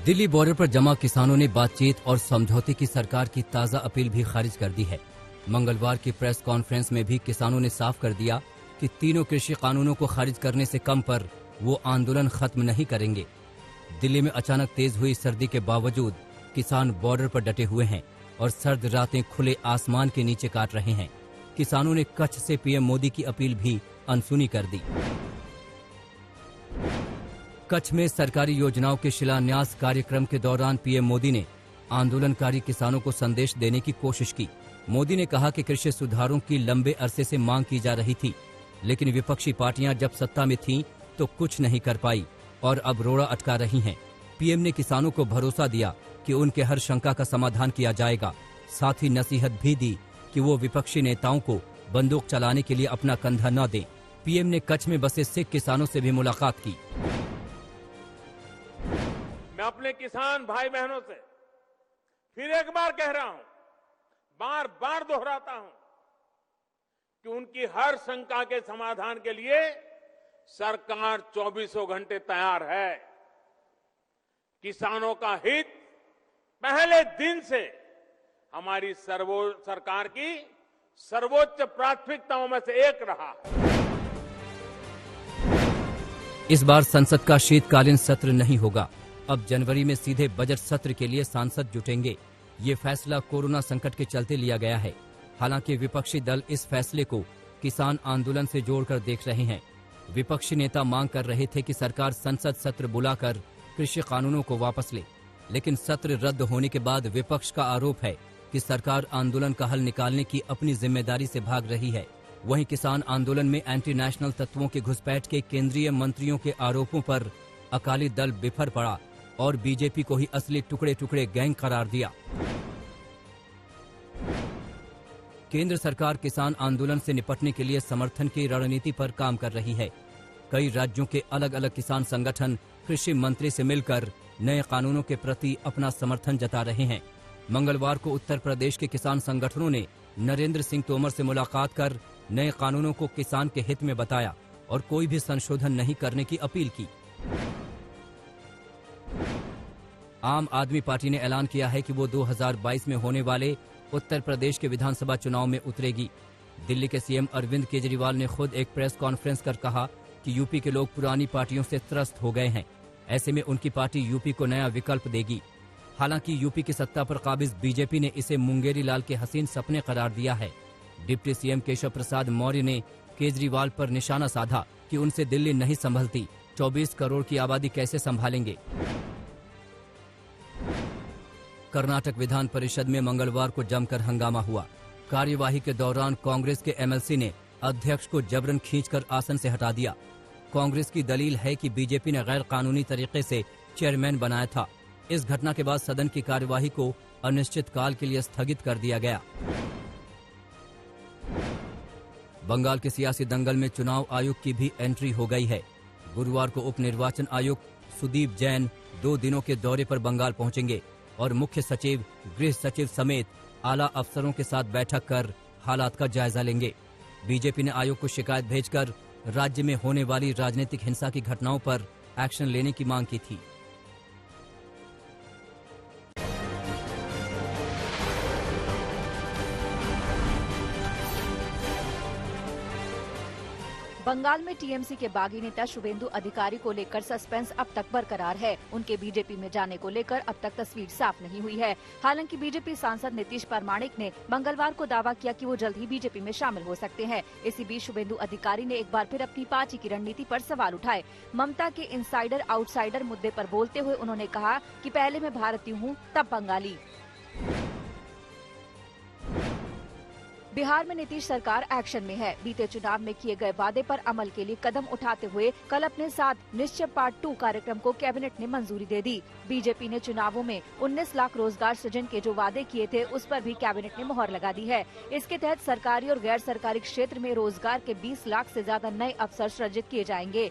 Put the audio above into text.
Delhi border पर जमा किसानों ने बातचीत और समझौते की सरकार की ताज़ा अपील भी खारिज कर दी है। मंगलवार की प्रेस कॉन्फ्रेंस में भी किसानों ने साफ कर दिया कि तीनों कृषि कानूनों को खारिज करने से कम पर वो आंदोलन खत्म नहीं करेंगे। दिल्ली में अचानक तेज हुई सर्दी के बावजूद किसान बॉर्डर पर डटे हुए हैं और सर्द रातें खुले आसमान के नीचे काट रहे हैं। किसानों ने कच्छ से पीएम मोदी की अपील भी अनसुनी कर दी। कच्छ में सरकारी योजनाओं के शिलान्यास कार्यक्रम के दौरान पीएम मोदी ने आंदोलनकारी किसानों को संदेश देने की कोशिश की। मोदी ने कहा कि कृषि सुधारों की लंबे अरसे से मांग की जा रही थी, लेकिन विपक्षी पार्टियां जब सत्ता में थीं तो कुछ नहीं कर पाई और अब रोड़ा अटका रही हैं। पीएम ने किसानों को भरोसा दिया कि उनके हर शंका का समाधान किया जाएगा। साथ ही नसीहत भी दी कि वो विपक्षी नेताओं को बंदूक चलाने के लिए अपना कंधा न दें। पीएम ने कच्छ में बसे सिख किसानों से भी मुलाकात की। मैं अपने किसान भाई बहनों से फिर एक बार कह रहा हूं, बार बार दोहराता हूं कि उनकी हर शंका के समाधान के लिए सरकार 24 घंटे तैयार है। किसानों का हित पहले दिन से हमारी सरकार की सर्वोच्च प्राथमिकताओं में से एक रहा है। इस बार संसद का शीतकालीन सत्र नहीं होगा। अब जनवरी में सीधे बजट सत्र के लिए सांसद जुटेंगे। ये फैसला कोरोना संकट के चलते लिया गया है। हालांकि विपक्षी दल इस फैसले को किसान आंदोलन से जोड़कर देख रहे हैं। विपक्षी नेता मांग कर रहे थे कि सरकार संसद सत्र बुलाकर कृषि कानूनों को वापस ले, लेकिन सत्र रद्द होने के बाद विपक्ष का आरोप है कि सरकार आंदोलन का हल निकालने की अपनी जिम्मेदारी से भाग रही है। वहीं किसान आंदोलन में एंटी नेशनल तत्वों के घुसपैठ के केंद्रीय मंत्रियों के आरोपों पर अकाली दल बिफर पड़ा और बीजेपी को ही असली टुकड़े टुकड़े गैंग करार दिया। केंद्र सरकार किसान आंदोलन से निपटने के लिए समर्थन की रणनीति पर काम कर रही है। कई राज्यों के अलग अलग किसान संगठन कृषि मंत्री से मिलकर नए कानूनों के प्रति अपना समर्थन जता रहे हैं। मंगलवार को उत्तर प्रदेश के किसान संगठनों ने नरेंद्र सिंह तोमर से मुलाकात कर नए कानूनों को किसान के हित में बताया और कोई भी संशोधन नहीं करने की अपील की। आम आदमी पार्टी ने ऐलान किया है कि वो 2022 में होने वाले उत्तर प्रदेश के विधानसभा चुनाव में उतरेगी। दिल्ली के सीएम अरविंद केजरीवाल ने खुद एक प्रेस कॉन्फ्रेंस कर कहा कि यूपी के लोग पुरानी पार्टियों से त्रस्त हो गए हैं। ऐसे में उनकी पार्टी यूपी को नया विकल्प देगी। हालांकि यूपी की सत्ता पर काबिज बीजेपी ने इसे मुंगेरी लाल के हसीन सपने करार दिया है। डिप्टी सीएम केशव प्रसाद मौर्य ने केजरीवाल पर निशाना साधा कि उनसे दिल्ली नहीं संभलती, 24 करोड़ की आबादी कैसे संभालेंगे। कर्नाटक विधान परिषद में मंगलवार को जमकर हंगामा हुआ। कार्यवाही के दौरान कांग्रेस के एमएलसी ने अध्यक्ष को जबरन खींचकर आसन से हटा दिया। कांग्रेस की दलील है कि बीजेपी ने गैर कानूनी तरीके से चेयरमैन बनाया था। इस घटना के बाद सदन की कार्यवाही को अनिश्चितकाल के लिए स्थगित कर दिया गया। बंगाल के सियासी दंगल में चुनाव आयोग की भी एंट्री हो गई है। गुरुवार को उप निर्वाचन आयुक्त सुदीप जैन 2 दिनों के दौरे पर बंगाल पहुंचेंगे और मुख्य सचिव, गृह सचिव समेत आला अफसरों के साथ बैठक कर हालात का जायजा लेंगे। बीजेपी ने आयोग को शिकायत भेजकर राज्य में होने वाली राजनीतिक हिंसा की घटनाओं पर एक्शन लेने की मांग की थी। बंगाल में टीएमसी के बागी नेता शुभेंदु अधिकारी को लेकर सस्पेंस अब तक बरकरार है। उनके बीजेपी में जाने को लेकर अब तक तस्वीर साफ नहीं हुई है। हालांकि बीजेपी सांसद नीतीश परमाणिक ने मंगलवार को दावा किया कि वो जल्द ही बीजेपी में शामिल हो सकते हैं। इसी बीच शुभेंदु अधिकारी ने एक बार फिर अपनी पार्टी की रणनीति पर सवाल उठाए। ममता के इनसाइडर आउटसाइडर मुद्दे पर बोलते हुए उन्होंने कहा कि पहले मैं भारतीय हूँ, तब बंगाली। बिहार में नीतीश सरकार एक्शन में है। बीते चुनाव में किए गए वादे पर अमल के लिए कदम उठाते हुए कल अपने साथ निश्चय पार्ट 2 कार्यक्रम को कैबिनेट ने मंजूरी दे दी। बीजेपी ने चुनावों में 19 लाख रोजगार सृजन के जो वादे किए थे उस पर भी कैबिनेट ने मुहर लगा दी है। इसके तहत सरकारी और गैर सरकारी क्षेत्र में रोजगार के 20 लाख से ज्यादा नए अवसर सृजित किए जाएंगे।